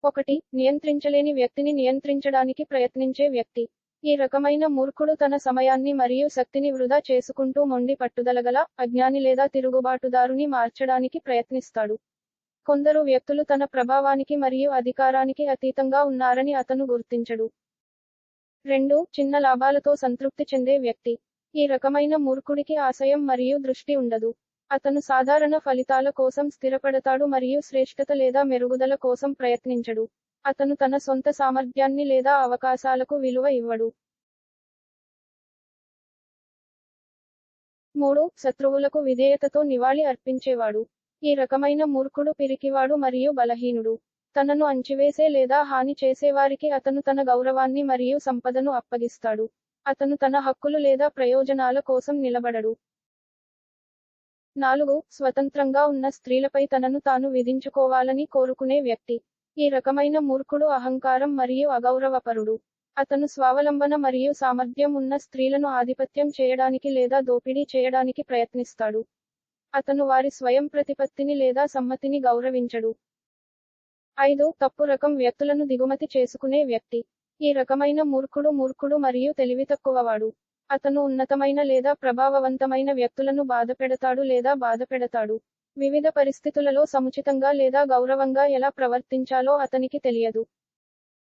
1. నియంత్రించలేని వ్యక్తిని నియంత్రించడానికి ప్రయత్నించే వ్యక్తి. ఈ రకమైన మూర్ఖుడు తన సమయాన్ని మరియు శక్తిని వృధా చేసుకుంటూ మొండి పట్టుదలగల, అజ్ఞాని లేదా తిరుగుబాటుదారుని మార్చడానికి ప్రయత్నిస్తాడు. కొందరు వ్యక్తులు తన ప్రభావానికి మరియు అధికారానికి అతీతంగా ఉన్నారని అతను గుర్తించడు. 2. చిన్న లాభాలతో సంతృప్తి చెందే వ్యక్తి. ఈ రకమైన మూర్ఖుడికి ఆశయం మరియు దృష్టి ఉండదు. అతను సాధారణ ఫలితాల కోసం స్థిరపడతాడు మరియు శ్రేష్ఠత లేదా మెరుగుదల కోసం ప్రయత్నించడు. అతను తన సొంత సామర్థ్యాన్ని లేదా అవకాశాలకు విలువ ఇవ్వడు. 3. శత్రువులకు విధేయతతో నివాళి అర్పించేవాడు. ఈ రకమైన మూర్ఖుడు పిరికివాడు మరియు బలహీనుడు. తనను అంచివేసే లేదా హాని చేసేవారికి అతను తన గౌరవాన్ని మరియు సంపదను అప్పగిస్తాడు. అతను తన హక్కులు లేదా ప్రయోజనాల కోసం నిలబడడు. 4. స్వతంత్రంగా ఉన్న స్త్రీలపై తనను తాను విధించుకోవాలని కోరుకునే వ్యక్తి. ఈ రకమైన మూర్ఖుడు అహంకారం మరియు అగౌరవపరుడు. అతను స్వావలంబన మరియు సామర్థ్యం ఉన్న స్త్రీలను ఆధిపత్యం చేయడానికి లేదా దోపిడీ చేయడానికి ప్రయత్నిస్తాడు. అతను వారి స్వయం ప్రతిపత్తిని లేదా సమ్మతిని గౌరవించడు. 5. తప్పు రకం వ్యక్తులను దిగుమతి చేసుకునే వ్యక్తి. ఈ రకమైన మూర్ఖుడు మరియు తెలివితక్కువవాడు. అతను ఉన్నతమైన లేదా ప్రభావవంతమైన వ్యక్తులను బాధపెడతాడు లేదా బాధపెడతాడు. వివిధ పరిస్థితులలో సముచితంగా లేదా గౌరవంగా ఎలా ప్రవర్తించాలో అతనికి తెలియదు.